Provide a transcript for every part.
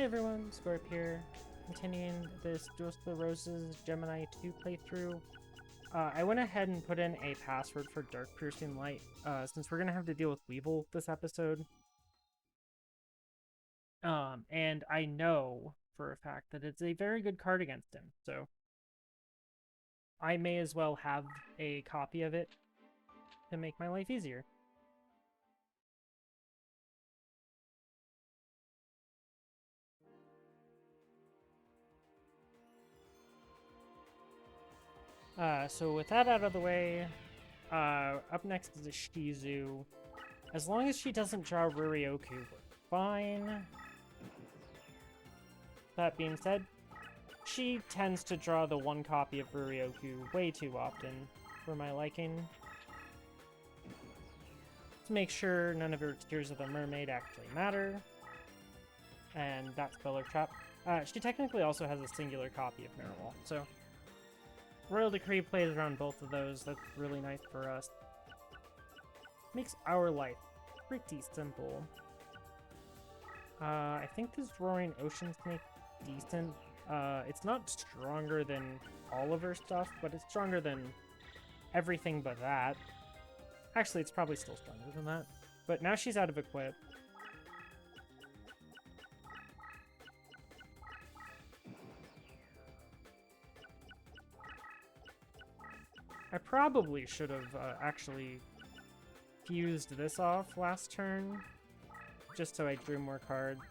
everyone, Scorp here, continuing this Duels of the Roses Gemini 2 playthrough. I went ahead and put in a password for Dark Piercing Light, since we're going to have to deal with Weevil this episode. And I know for a fact that it's a very good card against him, so I may as well have a copy of it to make my life easier. So with that out of the way, up next is a Shizu. As long as she doesn't draw Rurioku, we're fine. That being said, she tends to draw the one copy of Rurioku way too often for my liking. To make sure none of her Tears of the Mermaid actually matter. And that's Filler Trap. She technically also has a singular copy of Mirrorwall, so Royal Decree plays around both of those. That's really nice for us. Makes our life pretty simple. I think this Roaring Ocean Snake decent. It's not stronger than all of her stuff, but it's stronger than everything but that. Actually, it's probably still stronger than that. But now she's out of equip. I probably should have actually fused this off last turn, just so I drew more cards.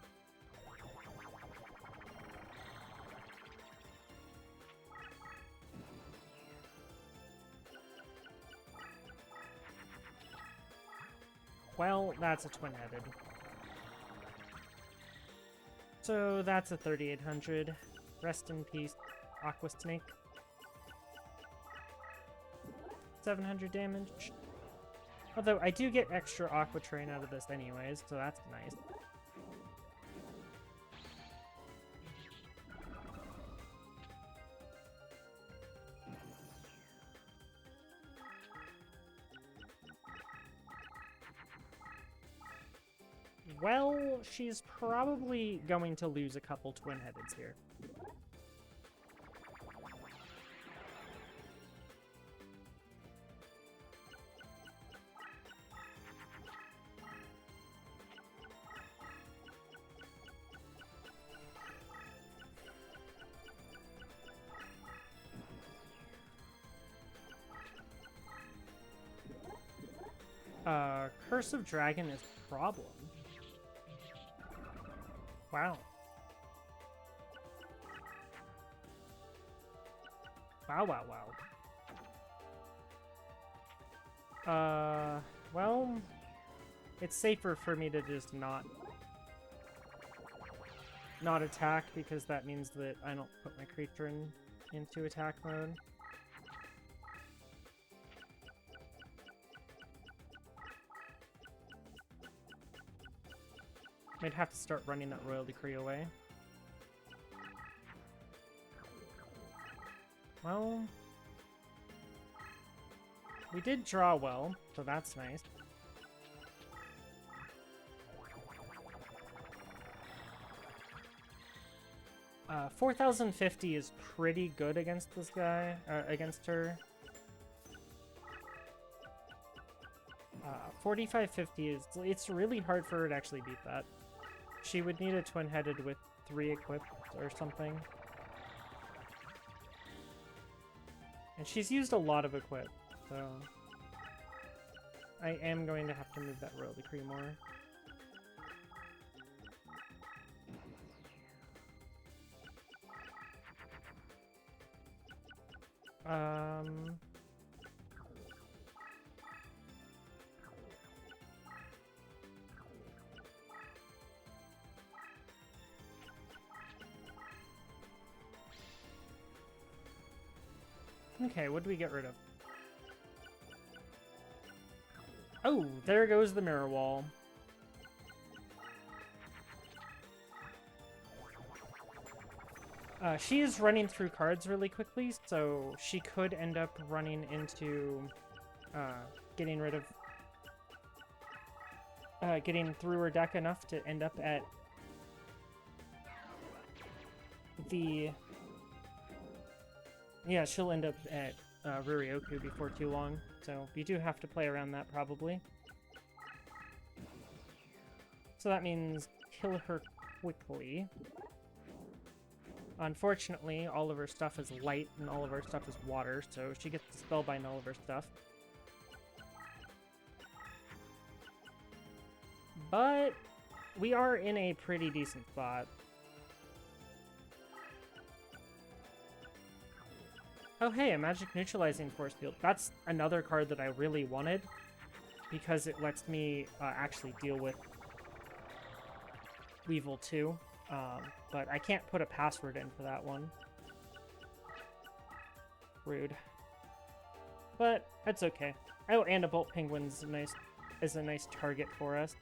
Well, that's a twin-headed. So that's a 3800. Rest in peace, Aqua Snake. 700 damage. Although I do get extra Aqua Train out of this anyways, so that's nice. Well, she's probably going to lose a couple twin-headeds here. Curse of Dragon is a problem. Wow. Wow. Well, it's safer for me to just not attack, because that means that I don't put my creature into attack mode. I'd have to start running that Royal Decree away. Well, we did draw well, so that's nice. Uh, 4050 is pretty good against this guy, against her. 4550 is, it's really hard for her to actually beat that. She would need a twin-headed with 3 equipped or something. And she's used a lot of equip, so I am going to have to move that Royal Decree more. Okay, what do we get rid of? Oh, there goes the mirror wall. She is running through cards really quickly, so she could end up running into getting rid of... getting through her deck enough to end up at the... Yeah, she'll end up at Rurioku before too long, so we do have to play around that probably. So that means kill her quickly. Unfortunately, all of her stuff is light and all of her stuff is water, so she gets to spellbind all of her stuff. But we are in a pretty decent spot. Oh hey, a magic neutralizing force field. That's another card that I really wanted because it lets me actually deal with Weevil 2. But I can't put a password in for that one. Rude. But that's okay. Oh, and a Bolt Penguin's is a nice target for us.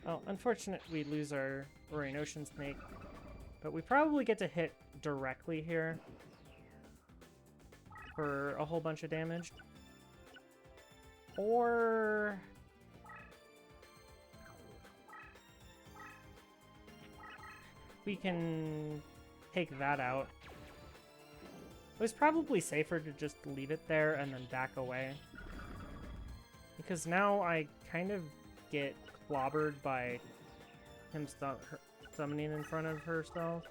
Oh, unfortunate we lose our Roaring Ocean Snake, but we probably get to hit directly here for a whole bunch of damage. Or... we can take that out. It was probably safer to just leave it there and then back away. Because now I kind of get clobbered by him summoning in front of herself.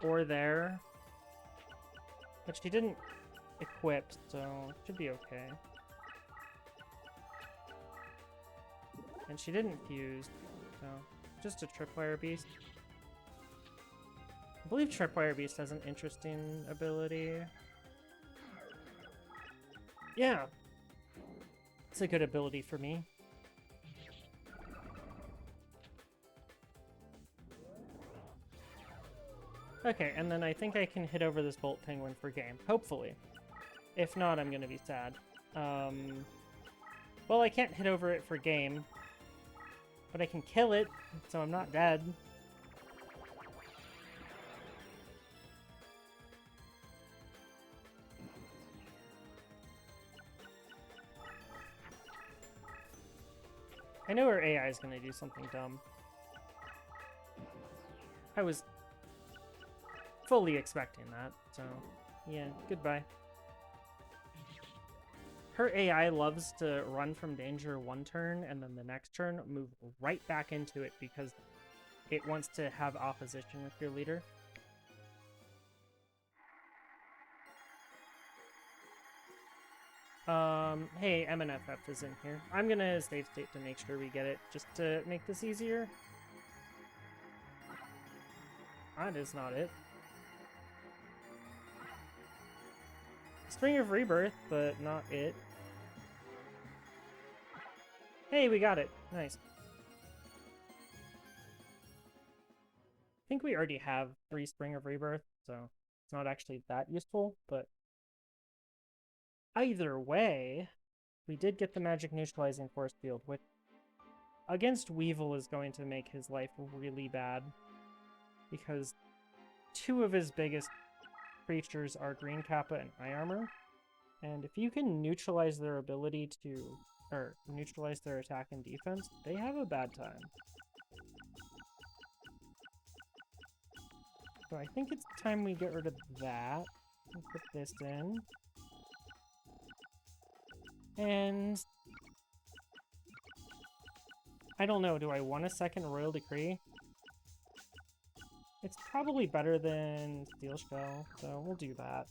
Or there. But she didn't equip, so it should be okay. And she didn't fuse, so just a Tripwire Beast. I believe Tripwire Beast has an interesting ability. Yeah. It's a good ability for me. Okay, and then I think I can hit over this Bolt Penguin for game. Hopefully. If not, I'm gonna be sad. Well, I can't hit over it for game. But I can kill it, so I'm not dead. I know her AI is going to do something dumb. I was fully expecting that, so yeah, goodbye. Her AI loves to run from danger one turn, and then the next turn move right back into it because it wants to have opposition with your leader. Hey, MNFF is in here. I'm gonna save state to make sure we get it, just to make this easier. That is not it. Spring of Rebirth, but not it. Hey, we got it. Nice. I think we already have 3 Spring of Rebirth, so it's not actually that useful, but either way, we did get the magic neutralizing force field, which against Weevil is going to make his life really bad, because 2 of his biggest creatures are Green Kappa and Eye Armor, and if you can neutralize their ability to, or neutralize their attack and defense, they have a bad time. So I think it's time we get rid of that and put this in. And I don't know, do I want a second Royal Decree? It's probably better than Steel Shell, so we'll do that.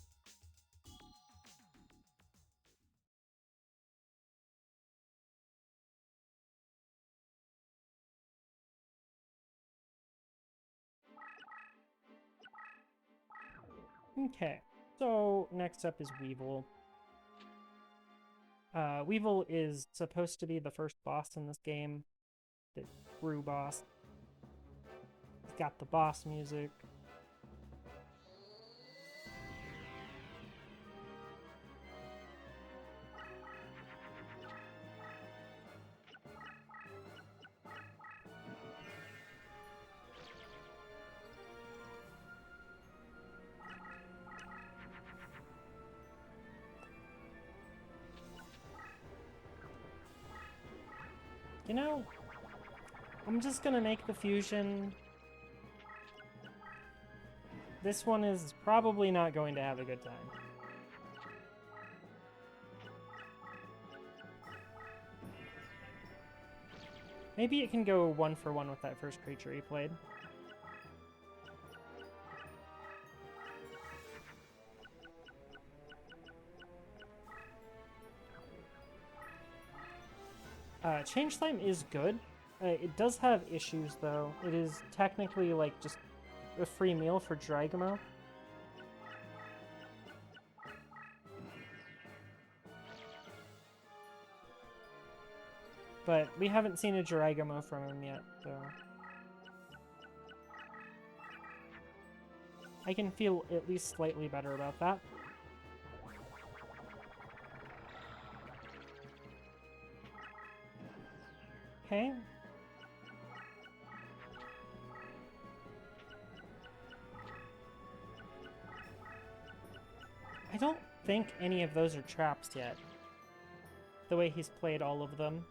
Okay, so next up is Weevil. Weevil is supposed to be the first boss in this game, the brew boss. He's got the boss music. You know, I'm just gonna make the fusion. This one is probably not going to have a good time. Maybe it can go 1-for-1 with that first creature he played. Change Slime is good. It does have issues, though. It is technically, like, just a free meal for Dragamo. But we haven't seen a Dragamo from him yet, so... I can feel at least slightly better about that. Okay. I don't think any of those are traps yet. The way he's played all of them.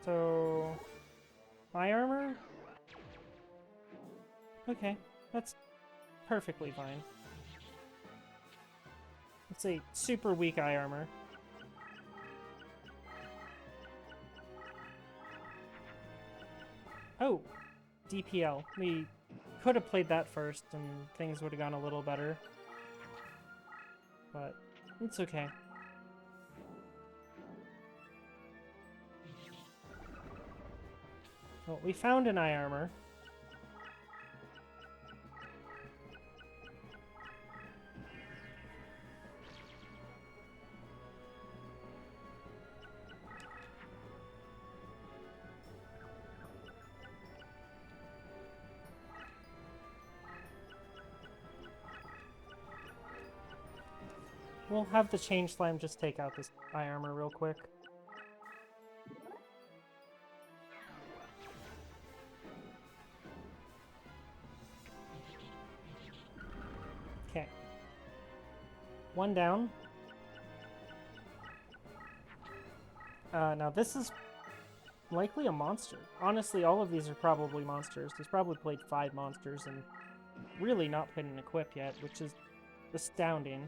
So... Eye armor? Okay, that's perfectly fine. It's a super weak eye armor. Oh, DPL. We could have played that first and things would have gone a little better. But it's okay. Well, we found an eye armor. We'll have the Change Slime just take out this eye armor real quick. Okay. One down. Now this is likely a monster. Honestly, all of these are probably monsters. He's probably played 5 monsters and really not played an equip yet, which is astounding.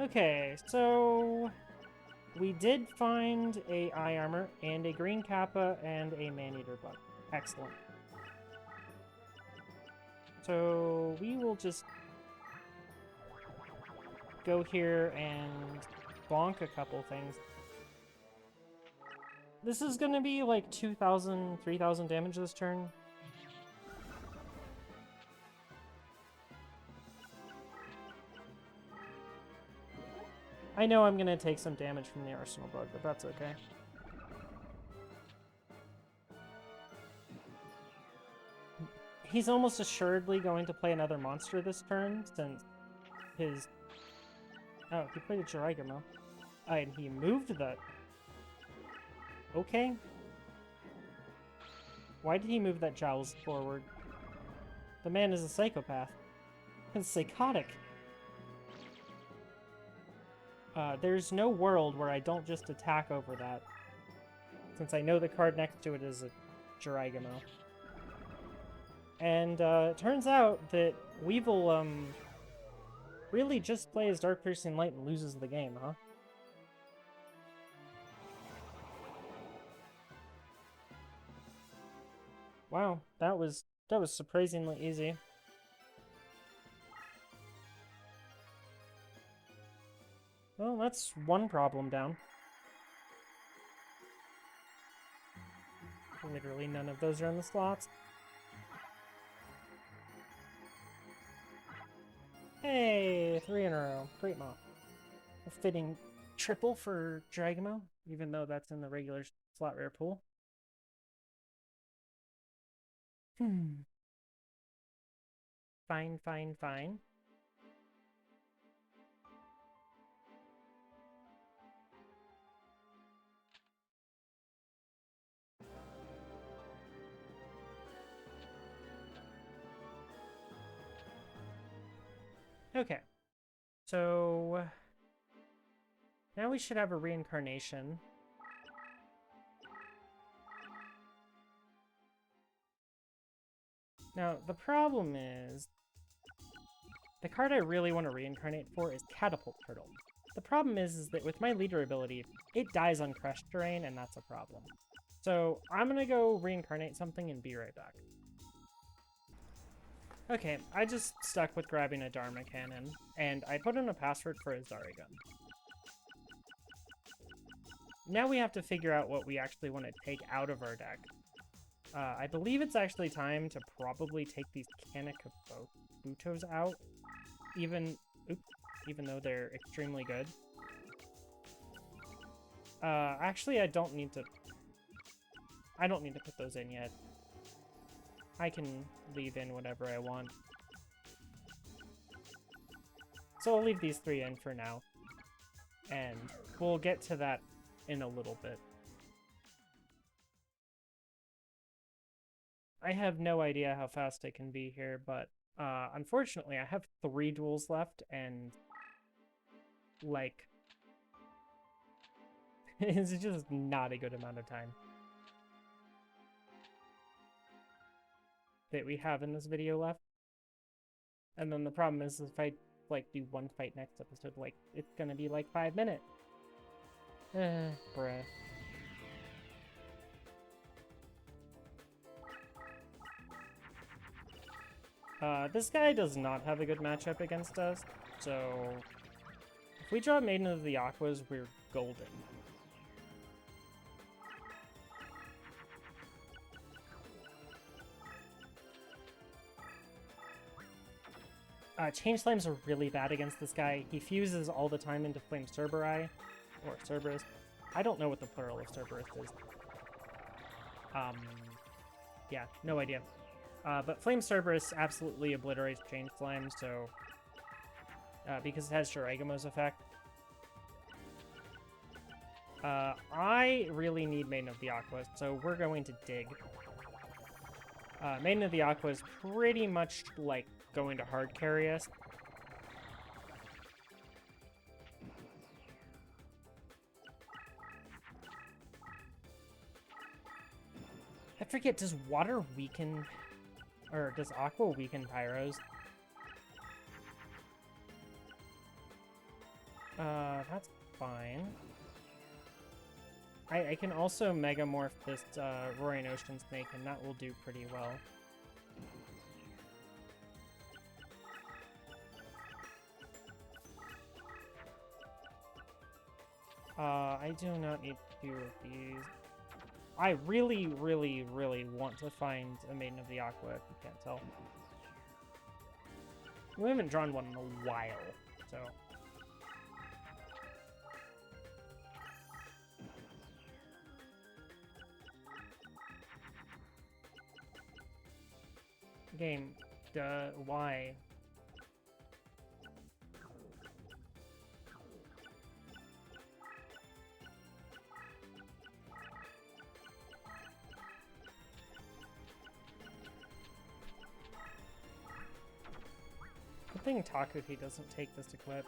Okay, so we did find a eye armor and a green kappa and a man-eater bug. Excellent. So we will just go here and bonk a couple things. This is gonna be like 2,000, 3,000 damage this turn. I know I'm gonna take some damage from the Arsenal Bug, but that's okay. He's almost assuredly going to play another monster this turn, since his... Oh, he played a Jiraiya. And he moved the... Okay. Why did he move that Jowls forward? The man is a psychopath. He's psychotic. There's no world where I don't just attack over that, since I know the card next to it is a Jiraiya. And it turns out that Weevil really just plays Dark Piercing Light and loses the game, huh? Wow, that was surprisingly easy. Well, that's one problem down. Literally none of those are in the slots. Hey, 3 in a row. Great mob. A fitting triple for Dragamo, even though that's in the regular slot rare pool. Fine, fine, fine. Okay. So now we should have a reincarnation. Now, the problem is, the card I really want to reincarnate for is Catapult Turtle. The problem is that with my leader ability, it dies on crushed terrain, and that's a problem. So I'm going to go reincarnate something and be right back. Okay, I just stuck with grabbing a Dharma Cannon, and I put in a password for his Gun. Now we have to figure out what we actually want to take out of our deck. I believe it's actually time to probably take these Kanekabutos out, even though they're extremely good. Actually, I don't need to put those in yet. I can leave in whatever I want. So I'll leave these 3 in for now, and we'll get to that in a little bit. I have no idea how fast I can be here, but unfortunately I have 3 duels left, and like it's just not a good amount of time that we have in this video left. And then the problem is if I like do one fight next episode, like it's gonna be like 5 minutes. Bruh. This guy does not have a good matchup against us, so if we draw Maiden of the Aquas, we're golden. Change Slimes are really bad against this guy. He fuses all the time into Flame Cerberi, or Cerberus. I don't know what the plural of Cerberus is. Yeah, no idea. But Flame Cerberus absolutely obliterates Change Slime, so because it has Shiragomo's effect. I really need Maiden of the Aqua, so we're going to dig. Maiden of the Aqua is pretty much like going to hard carry us. I forget, does water weaken, or does Aqua weaken Pyros? That's fine. I can also Megamorph this Roaring Ocean Snake, and that will do pretty well. I do not need 2 of these. I really, really, really want to find a Maiden of the Aqua, if you can't tell. We haven't drawn one in a while, so... Game, why? Good thing Takuki doesn't take this equip.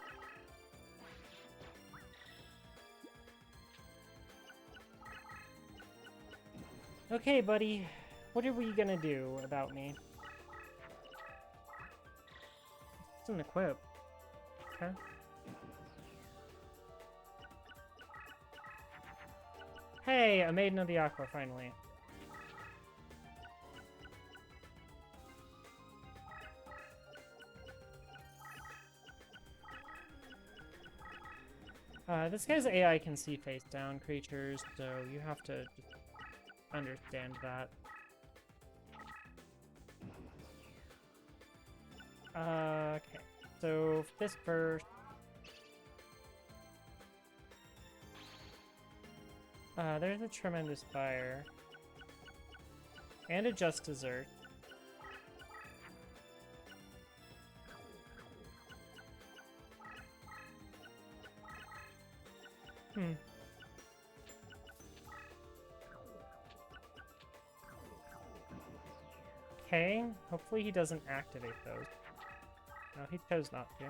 Okay, buddy. What are we gonna do about me? It's an equip. Okay. Hey, a Maiden of the Aqua, finally. This guy's AI can see face-down creatures, so you have to just understand that. Okay, so this first... there's a Tremendous Fire. And a Just Dessert. Okay, hopefully he doesn't activate those. No, he chose not to.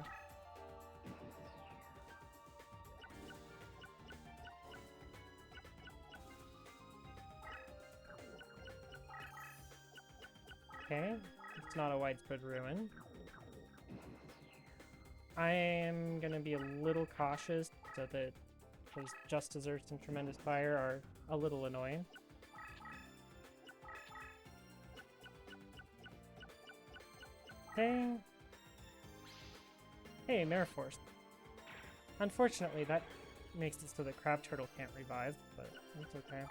Okay, it's not a widespread ruin. I am gonna be a little cautious so that those Just Desserts and Tremendous Fire are a little annoying. Okay. Hey, Mare Force. Unfortunately, that makes it so that Crab Turtle can't revive, but it's okay.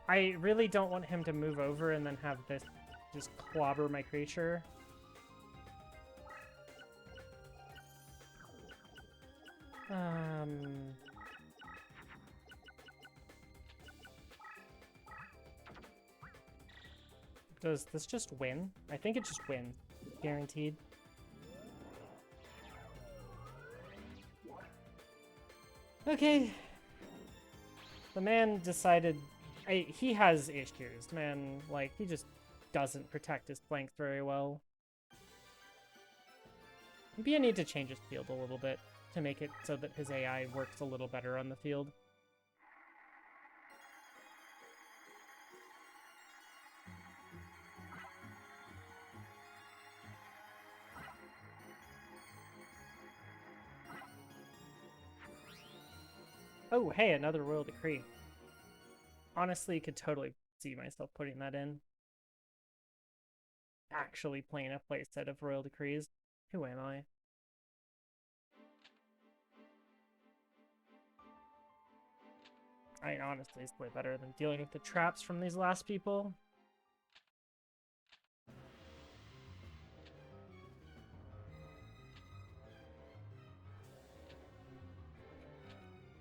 I really don't want him to move over and then have this just clobber my creature. Does this just win? I think it just wins. Guaranteed. Okay. The man decided... he has issues, man. Like, he just doesn't protect his flanks very well. Maybe I need to change his field a little bit to make it so that his AI works a little better on the field. Oh, hey, another Royal Decree. Honestly, could totally see myself putting that in. Actually playing a playset of Royal Decrees. Who am I? I mean, honestly, it's way better than dealing with the traps from these last people.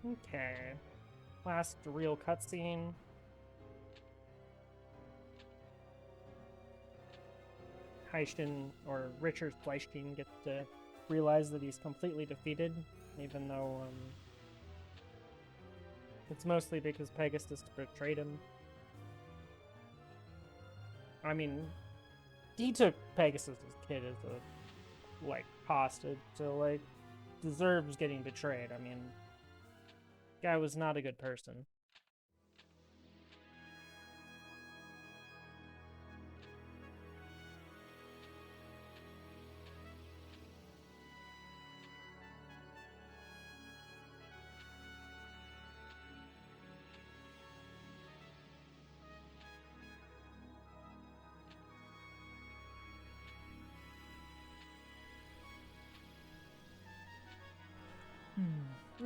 Okay. Last real cutscene. Heishin, or Richard Fleischstein, gets to realize that he's completely defeated, even though it's mostly because Pegasus betrayed him. I mean, he took Pegasus' kid as a, like, hostage, so, like, deserves getting betrayed. I mean, guy was not a good person.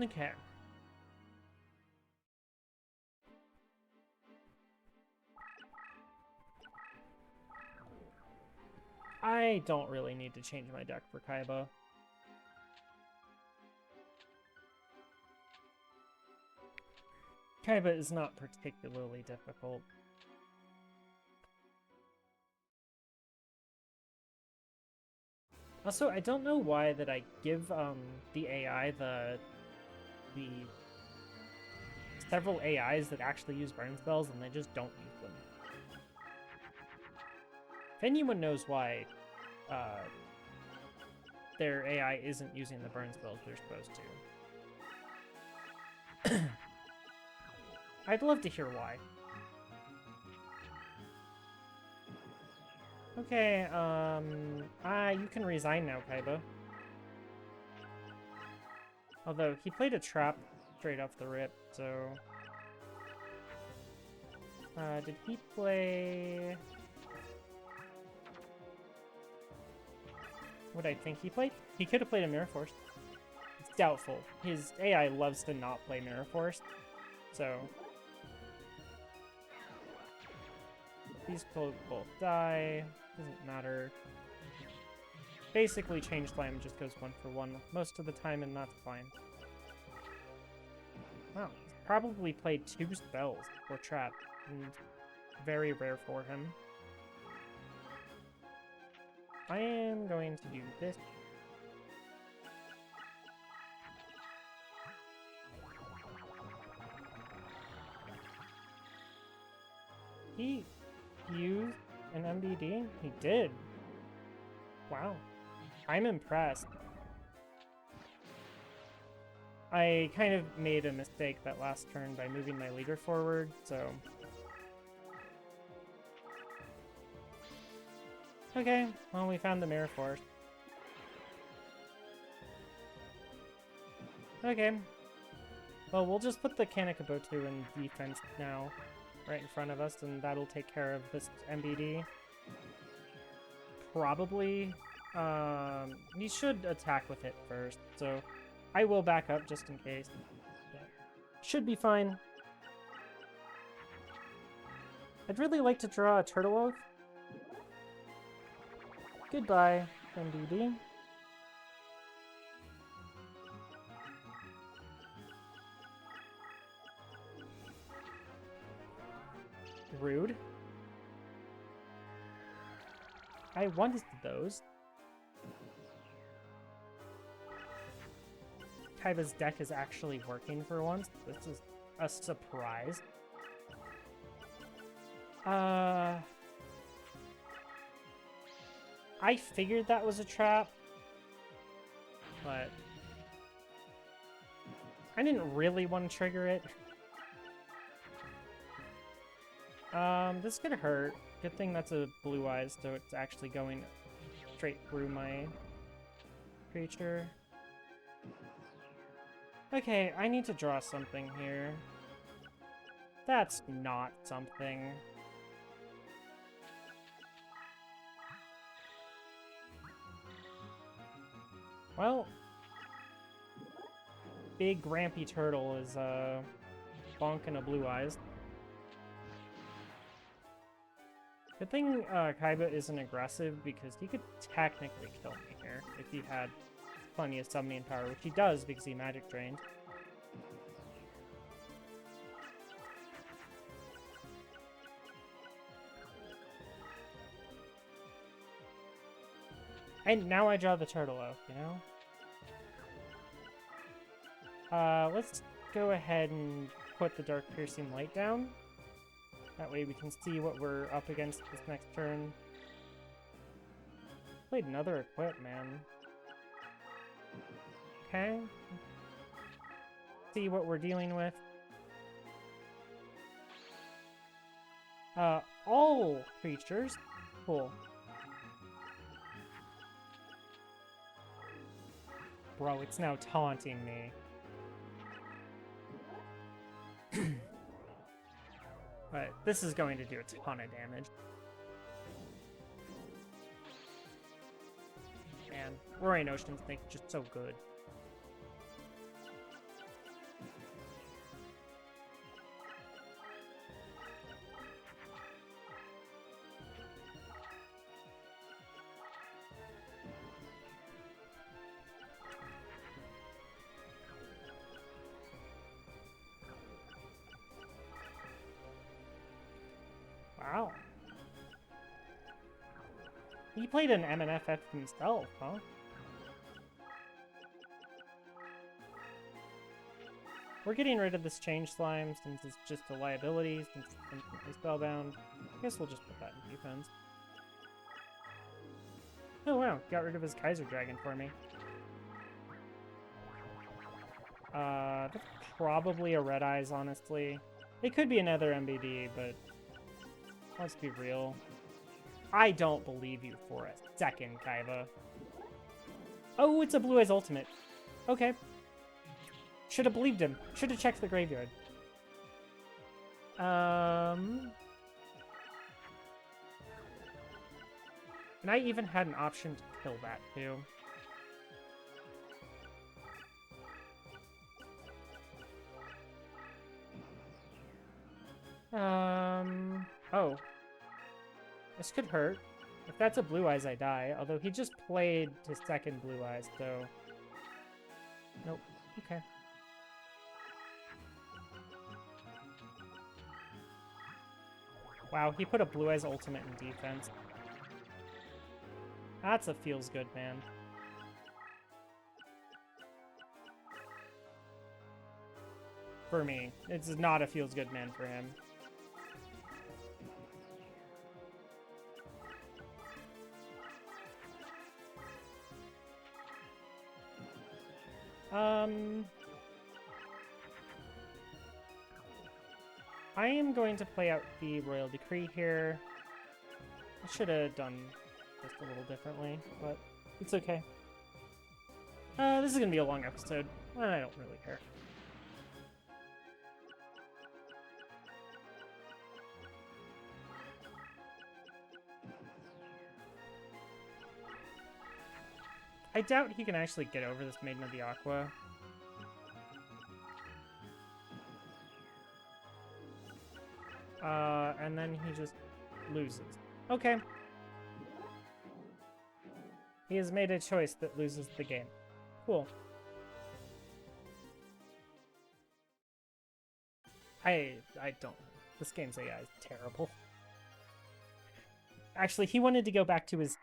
Okay. I don't really need to change my deck for Kaiba. Kaiba is not particularly difficult. Also, I don't know why that I give the AI the several AIs that actually use burn spells and they just don't use them. If anyone knows why their AI isn't using the burn spells they're supposed to, I'd love to hear why. Okay, you can resign now, Kaiba. Although, he played a trap straight off the rip, so... did he play... What I think he played? He could have played a Mirror Force. It's doubtful. His AI loves to not play Mirror Force, so... These both die. Doesn't matter. Basically, Change Slam just goes 1-for-1 most of the time, and that's fine. Wow, he's probably played 2 spells for Trap, and very rare for him. I am going to do this. He used an MBD? He did. Wow. I'm impressed. I kind of made a mistake that last turn by moving my leader forward, so... Okay, well, we found the Mirror Force. Okay. Well, we'll just put the Kanekabotu in defense now, right in front of us, and that'll take care of this MBD. Probably. He should attack with it first, so I will back up just in case. Yeah. Should be fine. I'd really like to draw a Turtle Oath. Goodbye, MBD. Rude. I wanted those. Kaiba's deck is actually working for once. This is a surprise. I figured that was a trap, but I didn't really want to trigger it. This could hurt. Good thing that's a blue eyes, so it's actually going straight through my creature. Okay, I need to draw something here. That's not something. Well, big Grampy Turtle is bonking a blue eyes. Good thing Kaiba isn't aggressive, because he could technically kill me here if he had plenty of summoning power, which he does because he magic drained. And now I draw the Turtle Oath, you know? Let's go ahead and put the Dark Piercing Light down. That way we can see what we're up against this next turn. Played another Equip, man. Okay. See what we're dealing with. All creatures. Cool. Bro, it's now taunting me. But this is going to do a ton of damage. Man, Roaring Ocean Snake is just so good. Wow. He played an MNFF himself, huh? We're getting rid of this change slime since it's just a liability, since it's instantly spellbound. I guess we'll just put that in defense. Oh wow, got rid of his Kaiser Dragon for me. That's probably a Red Eyes, honestly. It could be another MBD, but let's be real. I don't believe you for a second, Kaiba. Oh, it's a Blue Eyes Ultimate. Okay. Should have believed him. Should have checked the graveyard. And I even had an option to kill that, too. Oh. This could hurt. If that's a Blue Eyes, I die. Although he just played his second Blue Eyes, so... Nope. Okay. Wow, he put a Blue Eyes Ultimate in defense. That's a feels good, man. For me. It's not a feels good man for him. I am going to play out the Royal Decree here. I should have done just a little differently, but it's okay. This is going to be a long episode. I don't really care. I doubt he can actually get over this Maiden of the Aqua. And then he just loses. Okay. He has made a choice that loses the game. Cool. I don't. This game's AI is terrible. Actually, he wanted to go back to his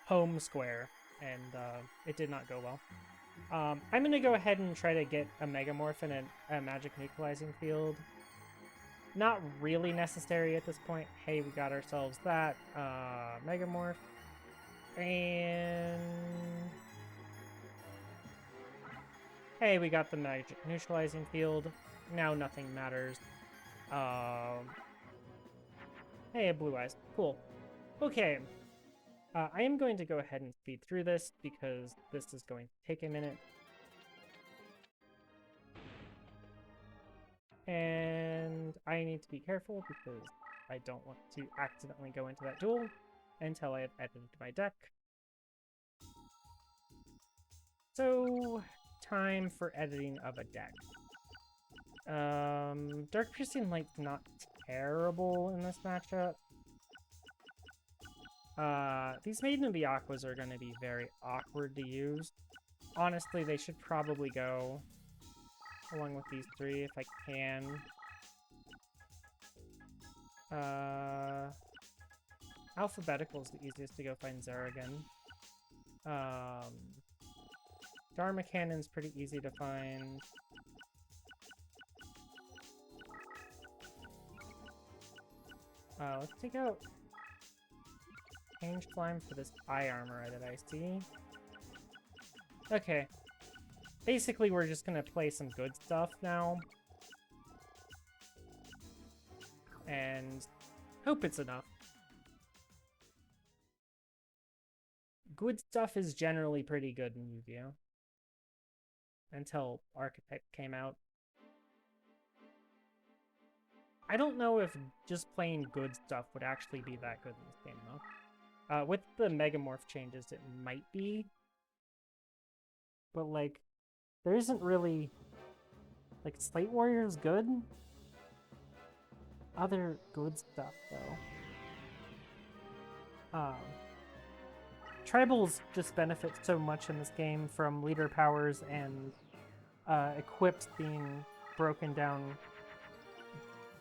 home square, and it did not go well. I'm going to go ahead and try to get a Megamorph and a Magic Neutralizing Field. Not really necessary at this point. Hey, we got ourselves that Megamorph. And... hey, we got the Magic Neutralizing Field. Now nothing matters. Hey, Blue Eyes. Cool. Okay. I am going to go ahead and speed through this because this is going to take a minute. And I need to be careful because I don't want to accidentally go into that duel until I have edited my deck. So, time for editing of a deck. Dark Piercing Light's not terrible in this matchup. These Maiden of the Aquas are going to be very awkward to use. Honestly, they should probably go along with these three if I can. Alphabetical is the easiest to go find Zeragan. Dharma Cannon's pretty easy to find. Let's take out Change Slime for this eye armor that I see. Okay. Basically, we're just gonna play some good stuff now. And hope it's enough. Good stuff is generally pretty good in Yu-Gi-Oh! Until Archetype came out. I don't know if just playing good stuff would actually be that good in this game, though. With the Megamorph changes, it might be. But, like, there isn't really... like, Slate Warrior's good? Other good stuff, though. Tribals just benefit so much in this game from leader powers and equipped being broken down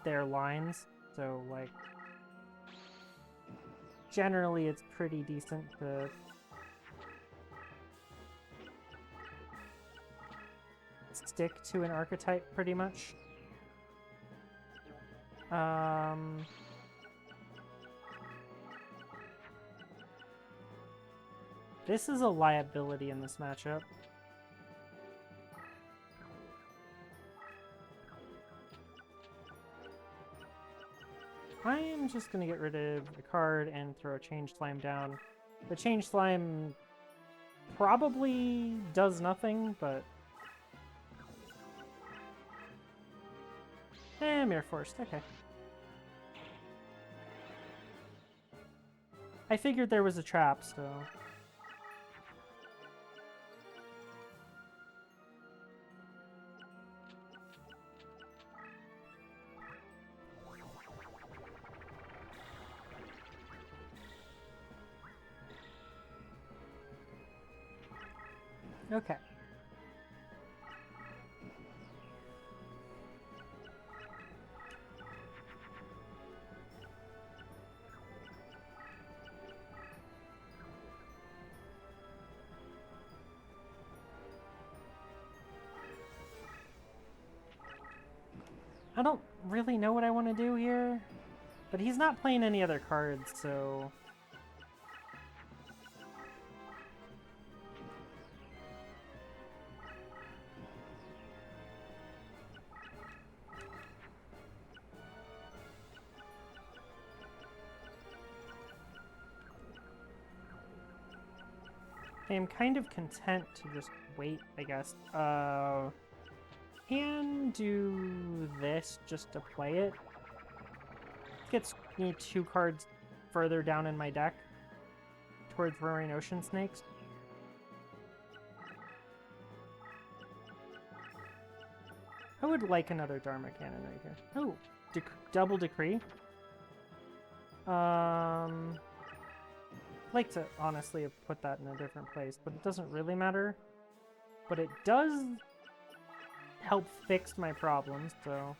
their lines. So, like, generally it's pretty decent to stick to an archetype pretty much. This is a liability in this matchup. I am just going to get rid of a card and throw a Change Slime down. The Change Slime probably does nothing, but... Mirror Force, okay. I figured there was a trap, so... okay. I don't really know what I want to do here, but he's not playing any other cards, so... I am kind of content to just wait, I guess. Can do this just to play it. Gets me 2 cards further down in my deck towards Roaring Ocean Snakes. I would like another Dharma Cannon right here. Oh, double Decree. Like to honestly have put that in a different place, but it doesn't really matter. But it does help fix my problems, so...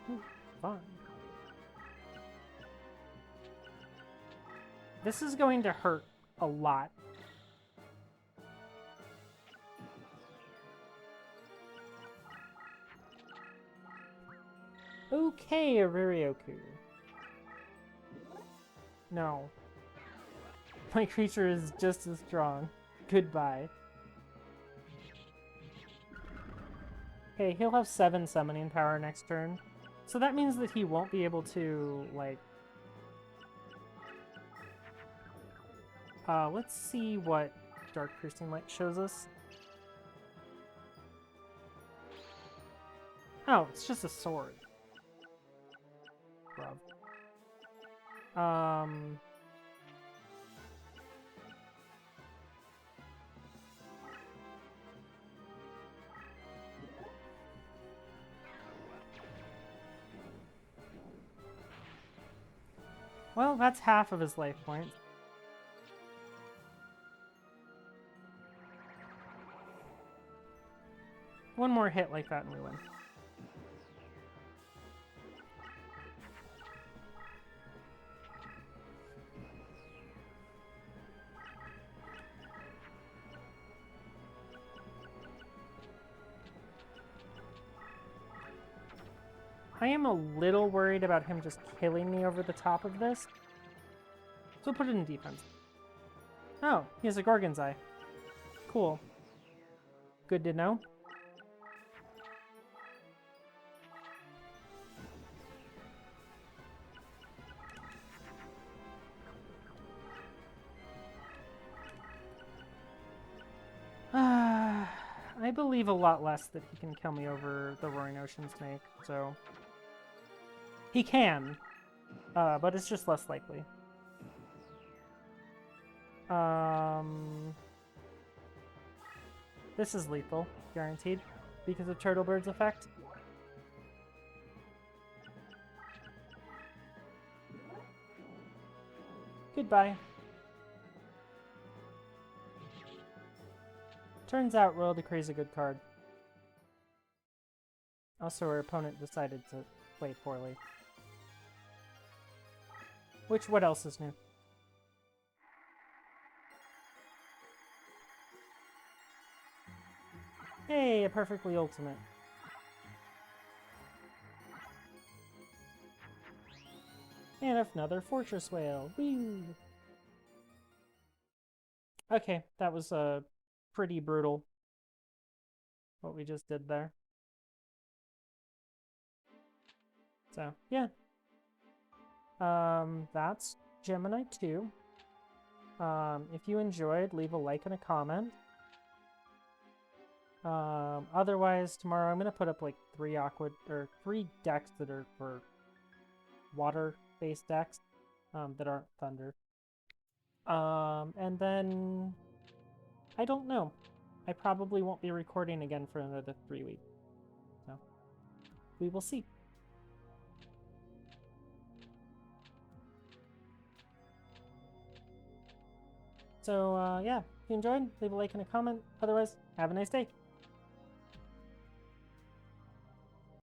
Ooh, fun. This is going to hurt a lot. Okay, Aririoku. No. My creature is just as strong. Goodbye. Okay, he'll have 7 summoning power next turn. So that means that he won't be able to, like... let's see what Dark Piercing Light shows us. Oh, it's just a sword. Bruv. Well, that's half of his life points. One more hit like that and we win. I am a little worried about him just killing me over the top of this. So we'll put it in defense. Oh, he has a Gorgon's Eye. Cool. Good to know. I believe a lot less that he can kill me over the Roaring Ocean Snake, so... He can, but it's just less likely. This is lethal, guaranteed, because of Turtlebird's effect. Goodbye. Turns out Royal Decree is a good card. Also, our opponent decided to play poorly. Which, what else is new? Hey, a perfectly ultimate. And another Fortress Whale. Woo! Okay, that was pretty brutal. What we just did there. So, yeah. That's Gemini 2. If you enjoyed, leave a like and a comment. Otherwise, tomorrow I'm gonna put up like 3 decks that are for water-based decks that aren't Thunder. And then I don't know. I probably won't be recording again for another 3 weeks. So we will see. So, yeah, if you enjoyed, leave a like and a comment. Otherwise, have a nice day.